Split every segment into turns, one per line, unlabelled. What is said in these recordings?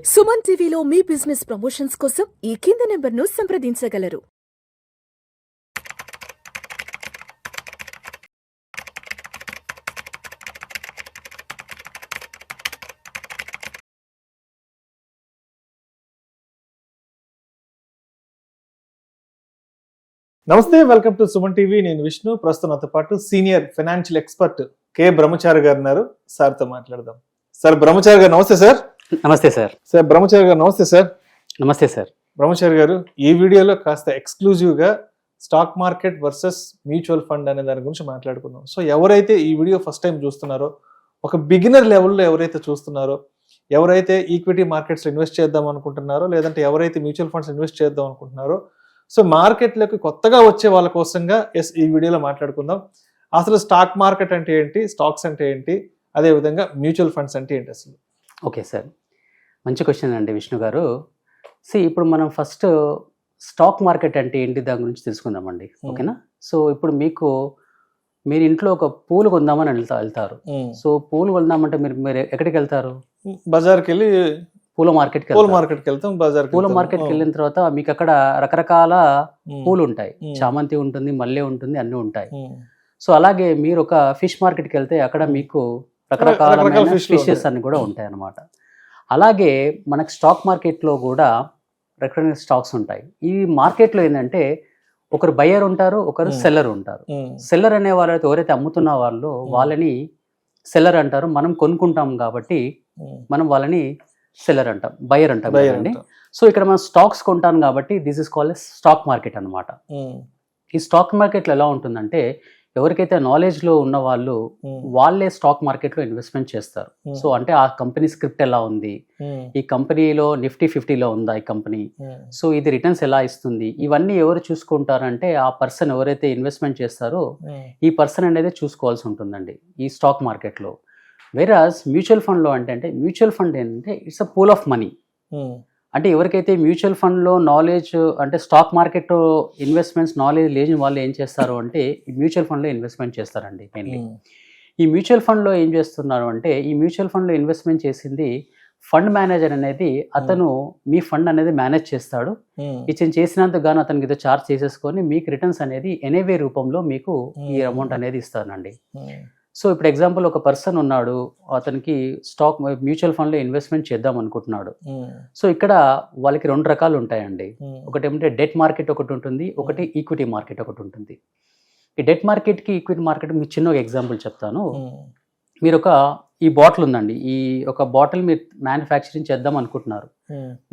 సుమన్ టీవీలో మీ business promotions కోసం ఈ కింది నెంబర్ను సంప్రదించగలరు.
నమస్తే, వెల్కమ్ టు సుమన్ టీవీ. నేను విష్ణు. ప్రస్తుతం నాతో పాటు సీనియర్ ఫైనాన్షియల్ ఎక్స్పర్ట్ కె బ్రహ్మచారి గారు ఉన్నారు. సార్తో మాట్లాడదాం. సార్ బ్రహ్మచారి గారు నమస్తే సార్.
నమస్తే సార్.
సార్ బ్రహ్మచారి గారు నమస్తే సార్.
నమస్తే సార్.
బ్రహ్మచారి గారు, ఈ వీడియోలో కాస్త ఎక్స్క్లూజివ్ గా stock market versus mutual fund అనే దాని గురించి మాట్లాడుకుందాం. సో ఎవరైతే ఈ వీడియో ఫస్ట్ టైం చూస్తున్నారో, ఒక బిగినర్ లెవెల్లో ఎవరైతే చూస్తున్నారో, ఎవరైతే ఈక్విటీ మార్కెట్స్ ఇన్వెస్ట్ చేద్దాం అనుకుంటున్నారో, లేదంటే ఎవరైతే మ్యూచువల్ ఫండ్స్ ఇన్వెస్ట్ చేద్దాం అనుకుంటున్నారో, సో మార్కెట్లోకి కొత్తగా వచ్చే వాళ్ళ కోసంగా ఈ వీడియోలో మాట్లాడుకుందాం. అసలు స్టాక్ మార్కెట్ అంటే ఏంటి, స్టాక్స్ అంటే ఏంటి, అదేవిధంగా మ్యూచువల్ ఫండ్స్ అంటే ఏంటి అసలు?
ఓకే సార్, మంచి క్వశ్చన్ అండి విష్ణు గారు. ఇప్పుడు మనం ఫస్ట్ స్టాక్ మార్కెట్ అంటే ఏంటి దాని గురించి తెలుసుకుందామండి. ఓకేనా? సో ఇప్పుడు మీరు ఇంట్లో ఒక పూలు కొందామని వెళ్తారు. సో పూలు కొందామంటే మీరు ఎక్కడికి వెళ్తారు?
బజార్కి వెళ్ళి
పూల మార్కెట్కి
వెళ్తాం. బజార్
పూల మార్కెట్కి వెళ్ళిన తర్వాత మీకు అక్కడ రకరకాల పూలు ఉంటాయి. చామంతి ఉంటుంది, మల్లె ఉంటుంది, అన్నీ ఉంటాయి. సో అలాగే మీరు ఒక ఫిష్ మార్కెట్కి వెళ్తే అక్కడ మీకు రకరకాల ఫిషెస్ అన్ని కూడా ఉంటాయి అన్నమాట. అలాగే మనకు స్టాక్ మార్కెట్లో కూడా రకరకాల స్టాక్స్ ఉంటాయి. ఈ మార్కెట్లో ఏంటంటే ఒకరు బయ్యర్ ఉంటారు, ఒకరు సెల్లర్ ఉంటారు. సెల్లర్ అనే వాళ్ళైతే ఎవరైతే అమ్ముతున్న వాళ్ళు వాళ్ళని సెల్లర్ అంటారు. మనం కొనుక్కుంటాం కాబట్టి మనం వాళ్ళని సెల్లర్ అంటాం, బయ్యర్ అంటాం కదండి. సో ఇక్కడ మనం స్టాక్స్ కొంటాం కాబట్టి this is called stock market అనమాట. ఈ స్టాక్ మార్కెట్లో ఎలా ఉంటుందంటే ఎవరికైతే నాలెడ్జ్లో ఉన్న వాళ్ళు వాళ్ళే స్టాక్ మార్కెట్లో ఇన్వెస్ట్మెంట్ చేస్తారు. సో అంటే ఆ కంపెనీ స్క్రిప్ట్ ఎలా ఉంది, ఈ కంపెనీలో నిఫ్టీ 50లో ఉందా ఈ కంపెనీ, సో ఇది రిటర్న్స్ ఎలా ఇస్తుంది, ఇవన్నీ ఎవరు చూసుకుంటారంటే ఆ పర్సన్ ఎవరైతే ఇన్వెస్ట్మెంట్ చేస్తారో ఈ పర్సన్ అనేది చూసుకోవాల్సి ఉంటుందండి ఈ స్టాక్ మార్కెట్లో. వేరాజ్ మ్యూచువల్ ఫండ్లో అంటే మ్యూచువల్ ఫండ్ ఏంటంటే it's a pool of money. అంటే ఎవరికైతే మ్యూచువల్ ఫండ్లో నాలెడ్జ్ అంటే స్టాక్ మార్కెట్ ఇన్వెస్ట్మెంట్స్ నాలెడ్జ్ లేని వాళ్ళు ఏం చేస్తారు అంటే ఈ మ్యూచువల్ ఫండ్లో ఇన్వెస్ట్మెంట్ చేస్తారండి మెయిన్లీ. ఈ మ్యూచువల్ ఫండ్లో ఏం చేస్తున్నారు అంటే ఈ మ్యూచువల్ ఫండ్లో ఇన్వెస్ట్మెంట్ చేసింది ఫండ్ మేనేజర్ అనేది అతను మీ ఫండ్ అనేది మేనేజ్ చేస్తాడు. ఇతను చేసినందుకు గాను అతనికి ఏదో చార్జ్ చేసేసుకొని మీకు రిటర్న్స్ అనేది ఎన్ఏవే రూపంలో మీకు ఈ అమౌంట్ అనేది ఇస్తానండి. సో ఇప్పుడు ఎగ్జాంపుల్ ఒక పర్సన్ ఉన్నాడు, అతనికి స్టాక్ మ్యూచువల్ ఫండ్లో ఇన్వెస్ట్మెంట్ చేద్దాం అనుకుంటున్నాడు. సో ఇక్కడ వాళ్ళకి రెండు రకాలు ఉంటాయండి. ఒకటి ఏమంటే డెట్ మార్కెట్ ఒకటి ఉంటుంది, ఒకటి ఈక్విటీ మార్కెట్ ఒకటి ఉంటుంది. ఈ డెట్ మార్కెట్కి ఈక్విటీ మార్కెట్ మీకు చిన్న ఒక ఎగ్జాంపుల్ చెప్తాను. మీరు ఈ బాటిల్ ఉందండి, ఈ ఒక బాటిల్ మీరు మ్యానుఫ్యాక్చరింగ్ చేద్దాం అనుకుంటున్నారు,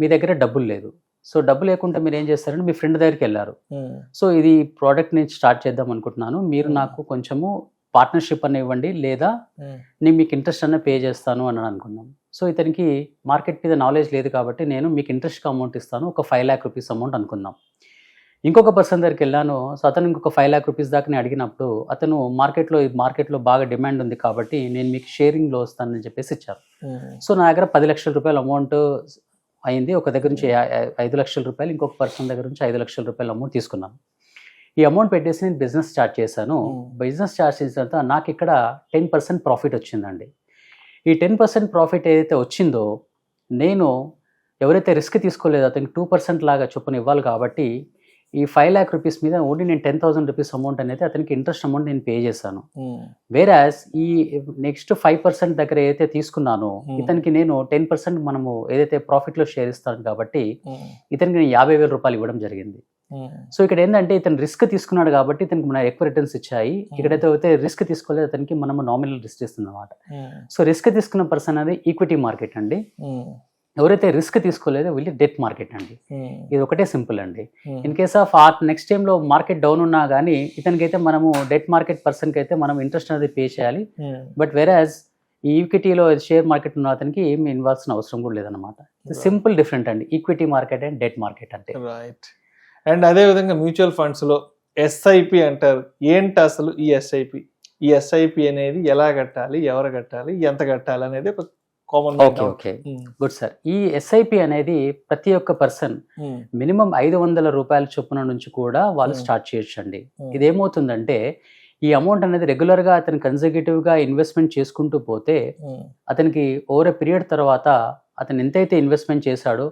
మీ దగ్గర డబ్బులు లేదు. సో డబ్బు లేకుండా మీరు ఏం చేస్తారంటే మీ ఫ్రెండ్ దగ్గరికి వెళ్ళారు. సో ఇది ప్రోడక్ట్ నేను స్టార్ట్ చేద్దాం అనుకుంటున్నాను, మీరు నాకు కొంచెము పార్ట్నర్షిప్ అని ఇవ్వండి, లేదా నేను మీకు ఇంట్రెస్ట్ అన్న పే చేస్తాను అని అనుకున్నాం. సో ఇతనికి మార్కెట్ మీద నాలెడ్జ్ లేదు కాబట్టి నేను మీకు ఇంట్రెస్ట్గా అమౌంట్ ఇస్తాను, ఒక 5 lakh rupees అమౌంట్ అనుకుందాం. ఇంకొక పర్సన్ దగ్గరికి వెళ్ళాను. సో అతను ఇంకొక 5 lakh rupees దాకా నేను అడిగినప్పుడు అతను మార్కెట్లో బాగా డిమాండ్ ఉంది కాబట్టి నేను మీకు షేరింగ్లో వస్తానని చెప్పేసి ఇచ్చారు. సో నా దగ్గర 10 లక్షల రూపాయల అమౌంట్ అయింది. ఒక దగ్గర నుంచి 5 లక్షల రూపాయలు, ఇంకొక పర్సన్ దగ్గర నుంచి 5 లక్షల రూపాయల అమౌంట్ తీసుకున్నాను. ఈ అమౌంట్ పెట్టేసి నేను బిజినెస్ స్టార్ట్ చేశాను. బిజినెస్ స్టార్ట్ చేసిన తర్వాత నాకు ఇక్కడ 10% ప్రాఫిట్ వచ్చిందండి. ఈ 10% ప్రాఫిట్ ఏదైతే వచ్చిందో నేను ఎవరైతే రిస్క్ తీసుకోలేదో అతనికి 2% లాగా చొప్పున ఇవ్వాలి కాబట్టి ఈ 5 lakh rupees మీద ఓన్లీ నేను 10,000 rupees అమౌంట్ అనేది అతనికి ఇంట్రెస్ట్ అమౌంట్ నేను పే చేశాను. వేరాజ్ ఈ నెక్స్ట్ 5% దగ్గర ఏదైతే తీసుకున్నానో ఇతనికి నేను 10% మనము ఏదైతే ప్రాఫిట్లో షేర్ ఇస్తాను కాబట్టి ఇతనికి నేను 50,000 రూపాయలు ఇవ్వడం జరిగింది. సో ఇక్కడ ఏంటంటే ఇతను రిస్క్ తీసుకున్నాడు కాబట్టి ఇతనికి మన ఎక్కువ రిటర్న్స్ ఇచ్చాయి. ఇక్కడైతే రిస్క్ తీసుకోలేదు అతనికి మనము నామినల్ రిస్క్ ఇస్తుంది అనమాట. సో రిస్క్ తీసుకున్న పర్సన్ అనేది ఈక్విటీ మార్కెట్ అండి. ఎవరైతే రిస్క్ తీసుకోలేదో వీళ్ళు డెట్ మార్కెట్ అండి. ఇది ఒకటే సింపుల్ అండి. ఇన్ కేస్ ఆఫ్ నెక్స్ట్ టైంలో మార్కెట్ డౌన్ ఉన్నా కానీ ఇతనికైతే మనము డెట్ మార్కెట్ పర్సన్కి అయితే మనం ఇంట్రెస్ట్ అనేది పే చేయాలి. బట్ వేరాజ్ ఈ ఈక్విటీలో షేర్ మార్కెట్ ఉన్న అతనికి ఏమి ఇన్వాల్సిన అవసరం కూడా లేదనమాట. సింపుల్ డిఫరెంట్ అండి equity market and debt market అంటే.
రైట్. అండ్ అదేవిధంగా మ్యూచువల్ ఫండ్స్లో ఎస్ఐపి అంటారు. ఏంటి అసలు ఈ ఎస్ఐపి? ఈ ఎస్ఐపి అనేది ఎలా కట్టాలి, ఎవరు కట్టాలి, ఎంత కట్టాలి అనేది ఒక కామన్.
Okay, good sir. ఈ ఎస్ఐపి అనేది ప్రతి ఒక్క పర్సన్ మినిమం 500 రూపాయల చొప్పున నుంచి కూడా వాళ్ళు స్టార్ట్ చేయొచ్చు అండి. ఇదేమవుతుందంటే ఈ అమౌంట్ అనేది రెగ్యులర్గా అతను కన్సర్వేటివ్గా ఇన్వెస్ట్మెంట్ చేసుకుంటూ పోతే అతనికి ఓవర్ ఎ పీరియడ్ తర్వాత అతను ఎంతైతే ఇన్వెస్ట్మెంట్ చేశాడో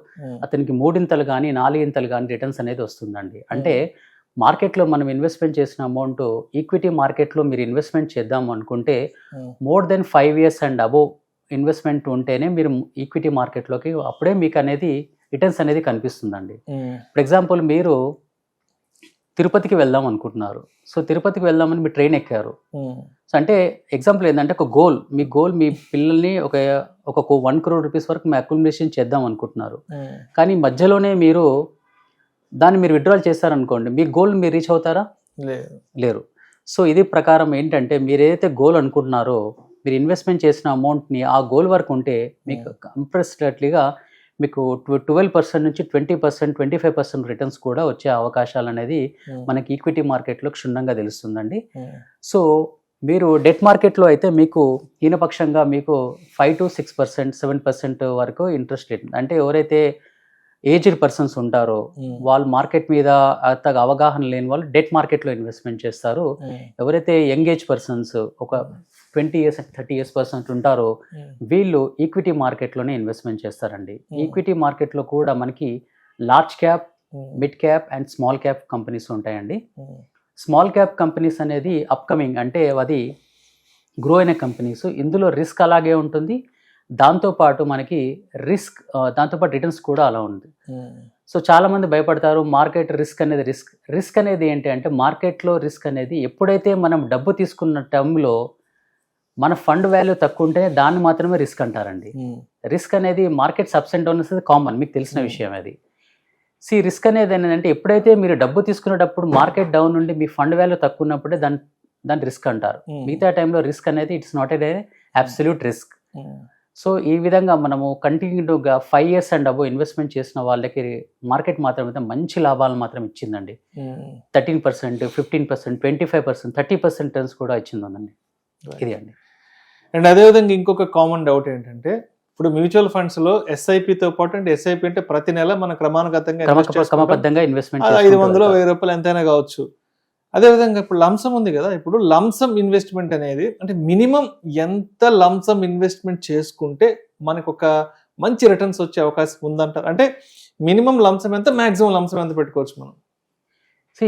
అతనికి 3 కానీ 4 కానీ రిటర్న్స్ అనేది వస్తుందండి. అంటే మార్కెట్లో మనం ఇన్వెస్ట్మెంట్ చేసిన అమౌంట్ ఈక్విటీ మార్కెట్లో మీరు ఇన్వెస్ట్మెంట్ చేద్దాం అనుకుంటే more than 5 years and above investment ఉంటేనే మీరు ఈక్విటీ మార్కెట్లోకి అప్పుడే మీకు అనేది రిటర్న్స్ అనేది కనిపిస్తుందండి. ఫర్ ఎగ్జాంపుల్ మీరు తిరుపతికి వెళ్దాం అనుకుంటున్నారు. సో తిరుపతికి వెళ్దామని మీరు ట్రైన్ ఎక్కారు. సో అంటే ఎగ్జాంపుల్ ఏంటంటే ఒక గోల్, మీ పిల్లల్ని ఒక 1 crore rupees వరకు మీ అక్యుమిలేషన్ చేద్దాం అనుకుంటున్నారు. కానీ మధ్యలోనే మీరు దాన్ని మీరు విత్డ్రాల్ చేస్తారనుకోండి, మీ గోల్ మీరు రీచ్ అవుతారా? లేరు. సో ఇది ప్రకారం ఏంటంటే మీరు ఏదైతే గోల్ అనుకుంటున్నారో మీరు ఇన్వెస్ట్మెంట్ చేసిన అమౌంట్ని ఆ గోల్ వరకు ఉంటే మీకు కంప్రెస్డ్లీగా మీకు 12% నుంచి 20%, 25% రిటర్న్స్ కూడా వచ్చే అవకాశాలు అనేది మనకి ఈక్విటీ మార్కెట్లో క్షుణ్ణంగా తెలుస్తుందండి. సో మీరు డెట్ మార్కెట్లో అయితే మీకు హీనపక్షంగా మీకు 5 to 6%, 7% వరకు ఇంట్రెస్ట్ రేట్, అంటే ఎవరైతే ఏజ్డ్ పర్సన్స్ ఉంటారో వాళ్ళు మార్కెట్ మీద అంతగా అవగాహన లేని వాళ్ళు డెట్ మార్కెట్లో ఇన్వెస్ట్మెంట్ చేస్తారు. ఎవరైతే యంగ్ ఏజ్ పర్సన్స్ ఒక 20 years, 30 years పర్సన్స్ ఉంటారో వీళ్ళు ఈక్విటీ మార్కెట్లోనే ఇన్వెస్ట్మెంట్ చేస్తారండి. ఈక్విటీ మార్కెట్లో కూడా మనకి large cap, mid cap and small cap companies ఉంటాయండి. స్మాల్ క్యాప్ కంపెనీస్ అనేది అప్కమింగ్, అంటే అది గ్రో అయిన కంపెనీస్. ఇందులో రిస్క్ అలాగే ఉంటుంది, దాంతోపాటు మనకి దాంతోపాటు రిటర్న్స్ కూడా అలా ఉంది. సో చాలా మంది భయపడతారు మార్కెట్ రిస్క్ అనేది ఏంటి అంటే మార్కెట్లో రిస్క్ అనేది ఎప్పుడైతే మనం డబ్బు తీసుకున్న టర్మ్లో మన ఫండ్ వాల్యూ తక్కువ ఉంటే దాన్ని మాత్రమే రిస్క్ అంటారండి. రిస్క్ అనేది మార్కెట్ అప్స్ అండ్ డౌన్స్ అనేది కామన్, మీకు తెలిసిన విషయం అది. రిస్క్ అనేది ఏంటంటే ఎప్పుడైతే మీరు డబ్బు తీసుకునేటప్పుడు మార్కెట్ డౌన్ నుండి మీ ఫండ్ వాల్యూ తక్కువ ఉన్నప్పుడే దాన్ని రిస్క్ అంటారు. మిగతా టైంలో రిస్క్ అనేది it's not a absolute risk. So ఈ విధంగా మనము కంటిన్యూగా 5 years అండ్ అబోవ్ ఇన్వెస్ట్మెంట్ చేసిన వాళ్ళకి మార్కెట్ మాత్రం మంచి లాభాలు మాత్రం ఇచ్చిందండి. 13%, 15%, 25%, 30% రిటర్న్స్ కూడా ఇచ్చిందండి. ఇది అండి.
అండ్ అదేవిధంగా ఇంకొక కామన్ డౌట్ ఏంటంటే ఇప్పుడు మ్యూచువల్ ఫండ్స్ లో ఎస్ఐపితో పాటు, అంటే ఎస్ఐపి అంటే ప్రతి నెల మన క్రమబద్ధంగా ఇన్వెస్ట్మెంట్ 500, 1000 రూపాయలు ఎంతైనా కావచ్చు. అదేవిధంగా ఇప్పుడు లంసమ్ ఉంది కదా, ఇప్పుడు లంసమ్ ఇన్వెస్ట్మెంట్ అనేది అంటే మినిమం ఎంత లంసమ్ ఇన్వెస్ట్మెంట్ చేసుకుంటే మనకు ఒక మంచి రిటర్న్స్ వచ్చే అవకాశం ఉందంటారు? అంటే మినిమం లంసమ్ ఎంత, మాక్సిమం లంసమ్ ఎంత పెట్టుకోవచ్చు మనం?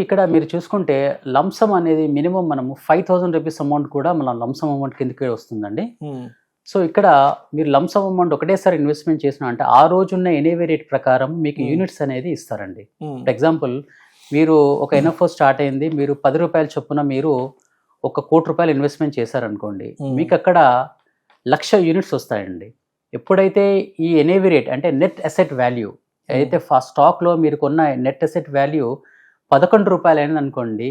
ఇక్కడ మీరు చూసుకుంటే లంసమ్ అనేది మినిమం మనము 5,000 rupees అమౌంట్ కూడా మన లంసమ్ అమౌంట్ కిందకే వస్తుందండి. సో ఇక్కడ మీరు లంసమ్ అమౌంట్ ఒకటేసారి ఇన్వెస్ట్మెంట్ చేసిన అంటే ఆ రోజున్న ఎన్ఏవి రేట్ ప్రకారం మీకు యూనిట్స్ అనేది ఇస్తారండి. ఫర్ ఎగ్జాంపుల్ మీరు ఒక ఎన్ఎఫ్ఓ స్టార్ట్ అయింది, మీరు 10 రూపాయల చొప్పున మీరు 1 కోటి రూపాయలు ఇన్వెస్ట్మెంట్ చేశారనుకోండి, మీకు అక్కడ 1,00,000 యూనిట్స్ వస్తాయండి. ఎప్పుడైతే ఈ ఎన్ఏవి రేట్ అంటే నెట్ అసెట్ వాల్యూ అయితే స్టాక్లో మీరు కొన్న నెట్ అసెట్ వాల్యూ 11 రూపాయలు అయినది అనుకోండి,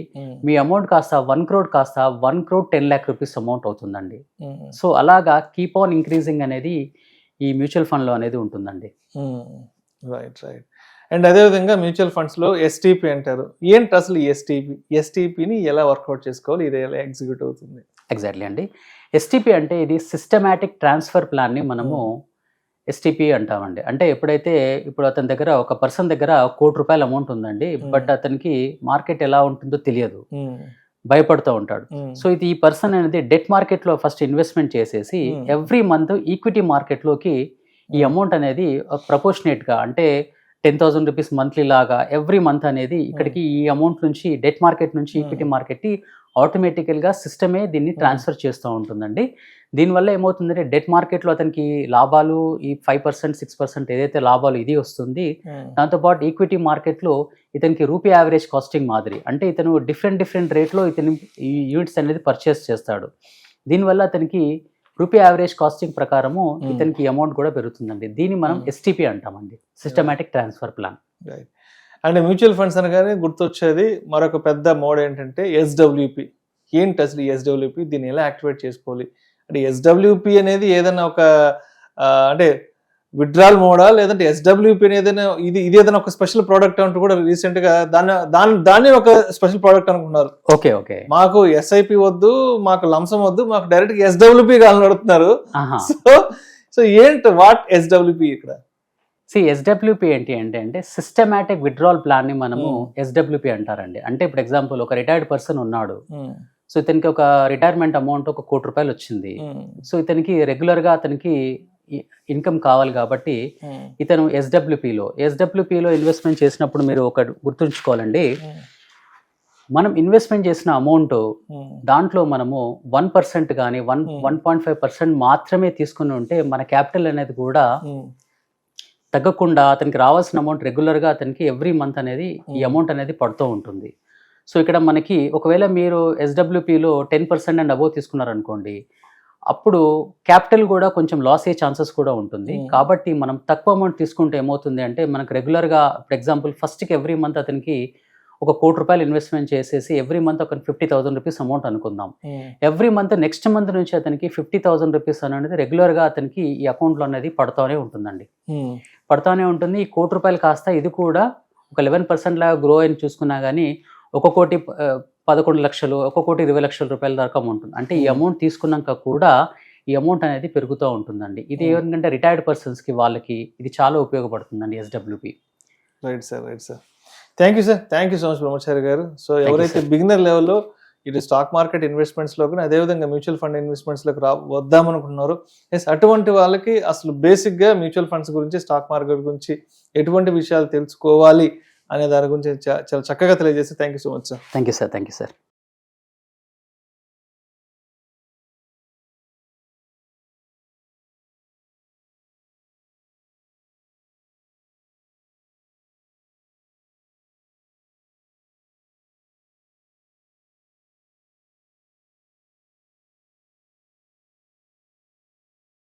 మీ అమౌంట్ కాస్త 1 crore కాస్త 1 crore 10 lakh rupees అమౌంట్ అవుతుందండి. సో అలాగా కీప్ ఆన్ ఇంక్రీజింగ్ అనేది ఈ మ్యూచువల్ ఫండ్లో అనేది ఉంటుందండి.
రైట్. అండ్ అదేవిధంగా మ్యూచువల్ ఫండ్స్లో ఎస్టీపీ అంటారు. ఏంటి అసలు ఎస్టీపీని ఎలా వర్కౌట్ చేసుకోవాలి, ఇది ఎలా ఎగ్జిక్యూట్ అవుతుంది?
ఎగ్జాక్ట్లీ అండి. ఎస్టీపీ అంటే ఇది సిస్టమాటిక్ ట్రాన్స్ఫర్ ప్లాన్ని మనము ఎస్టీపీ అంటామండి. అంటే ఇప్పుడు అతని దగ్గర ఒక పర్సన్ దగ్గర 1 కోటి రూపాయల అమౌంట్ ఉందండి, బట్ అతనికి మార్కెట్ ఎలా ఉంటుందో తెలియదు, భయపడుతూ ఉంటాడు. సో ఇది ఈ పర్సన్ అనేది డెట్ మార్కెట్లో ఫస్ట్ ఇన్వెస్ట్మెంట్ చేసేసి ఎవ్రీ మంత్ ఈక్విటీ మార్కెట్లోకి ఈ అమౌంట్ అనేది ప్రపోర్షనేట్గా అంటే 10,000 rupees మంత్లీ లాగా ఎవ్రీ మంత్ అనేది ఇక్కడికి ఈ అమౌంట్ నుంచి డెట్ మార్కెట్ నుంచి ఈక్విటీ మార్కెట్కి ఆటోమేటికల్గా సిస్టమే దీన్ని ట్రాన్స్ఫర్ చేస్తూ ఉంటుందండి. దీనివల్ల ఏమవుతుందంటే డెట్ మార్కెట్లో అతనికి లాభాలు ఈ 5%, 6% ఏదైతే లాభాలు ఇది వస్తుంది. దాంతోపాటు ఈక్విటీ మార్కెట్లో ఇతనికి రూపీ యావరేజ్ కాస్టింగ్ మాదిరి, అంటే ఇతను డిఫరెంట్ రేట్లో ఇతని ఈ యూనిట్స్ అనేది పర్చేస్ చేస్తాడు. దీనివల్ల అతనికి రూపీ యావరేజ్ కాస్టింగ్ ప్రకారము ఇతనికి అమౌంట్ కూడా పెరుగుతుందండి. దీన్ని మనం ఎస్టీపీ అంటామండి, systematic transfer plan.
And mutual funds అనగానే గుర్తొచ్చేది మరొక పెద్ద మోడ్ ఏంటంటే ఎస్డబ్ల్యూపీ. ఏంటి అసలు ఈ ఎస్డబ్ల్యూపీ, దీన్ని ఎలా యాక్టివేట్ చేసుకోవాలి? అంటే ఎస్డబ్ల్యూపీ అనేది ఏదైనా ఒక అంటే విత్డ్రాల్ మోడా, లేదంటే ఎస్డబ్ల్యూపీ ఏదైనా ఇది ఏదైనా ఒక స్పెషల్ ప్రోడక్ట్ అంటూ కూడా రీసెంట్ గా దాన్ని ఒక స్పెషల్ ప్రోడక్ట్ అనుకున్నారు.
ఓకే
మాకు ఎస్ఐపి వద్దు, మాకు లంసం వద్దు, మాకు డైరెక్ట్ ఎస్డబ్ల్యూపీ కావాలని అడుగుతున్నారు. సో ఏంటి వాట్ ఎస్డబ్ల్యూపీ ఇక్కడ?
ఎస్డబ్ల్యూపీ ఏంటి అంటే సిస్టమాటిక్ విత్డ్రాల్ ప్లాన్ ని మనము ఎస్డబ్ల్యూపీ అంటారండి. అంటే ఇప్పుడు ఎగ్జాంపుల్ ఒక రిటైర్డ్ పర్సన్ ఉన్నాడు, సో ఇతనికి ఒక రిటైర్మెంట్ అమౌంట్ 1 కోటి రూపాయలు వచ్చింది. సో ఇతనికి రెగ్యులర్ గా అతనికి ఇన్కమ్ కావాలి కాబట్టి ఇతను ఎస్డబ్ల్యూపిలో ఇన్వెస్ట్మెంట్ చేసినప్పుడు మీరు ఒక గుర్తుంచుకోవాలండి, మనం ఇన్వెస్ట్మెంట్ చేసిన అమౌంట్ దాంట్లో మనము 1% కానీ 1.5% మాత్రమే తీసుకుని ఉంటే మన క్యాపిటల్ అనేది కూడా తగ్గకుండా అతనికి రావాల్సిన అమౌంట్ రెగ్యులర్గా అతనికి ఎవ్రీ మంత్ అనేది ఈ అమౌంట్ అనేది పడుతూ ఉంటుంది. సో ఇక్కడ మనకి ఒకవేళ మీరు ఎస్డబ్ల్యూపిలో 10% అండ్ అబోవ్ తీసుకున్నారనుకోండి, అప్పుడు క్యాపిటల్ కూడా కొంచెం లాస్ అయ్యే ఛాన్సెస్ కూడా ఉంటుంది. కాబట్టి మనం తక్కువ అమౌంట్ తీసుకుంటే ఏమవుతుంది అంటే మనకు రెగ్యులర్గా ఫర్ ఎగ్జాంపుల్ ఫస్ట్కి ఎవ్రీ మంత్ అతనికి ఒక ₹1,00,00,000 ఇన్వెస్ట్మెంట్ చేసేసి ఎవ్రీ మంత్ ఒక ₹50,000 అమౌంట్ అనుకుందాం. ఎవ్రీ మంత్ నెక్స్ట్ మంత్ నుంచి అతనికి ₹50,000 అనేది రెగ్యులర్గా అతనికి ఈ అకౌంట్లో అనేది పడుతూనే ఉంటుందండి. పడుతూనే ఉంటుంది. ఈ ₹1,00,00,000 కాస్త ఇది కూడా ఒక 11% లాగా గ్రో అని చూసుకున్నా కానీ ₹1,11,00,000 ₹1,20,00,000 దాకా ఉంటుంది. అంటే ఈ అమౌంట్ తీసుకున్నాక కూడా ఈ అమౌంట్ అనేది పెరుగుతూ ఉంటుందండి. ఇది ఏంటంటే రిటైర్డ్ పర్సన్స్కి వాళ్ళకి ఇది చాలా ఉపయోగపడుతుందండి SWP.
Right sir. Thank you sir. Thank you so much బ్రహ్మచారి గారు. సో ఎవరైతే బిగినర్ లెవెల్లో ఇటు స్టాక్ మార్కెట్ ఇన్వెస్ట్మెంట్స్లో కానీ అదేవిధంగా మ్యూచువల్ ఫండ్ ఇన్వెస్ట్మెంట్స్లోకి వద్దామనుకుంటున్నారు, ఎస్ అటువంటి వాళ్ళకి అసలు బేసిక్గా మ్యూచువల్ ఫండ్స్ గురించి, స్టాక్ మార్కెట్ గురించి ఎటువంటి విషయాలు తెలుసుకోవాలి అనే దాని గురించి చాలా చక్కగా తెలియజేసి thank you so much sir.
Thank you sir.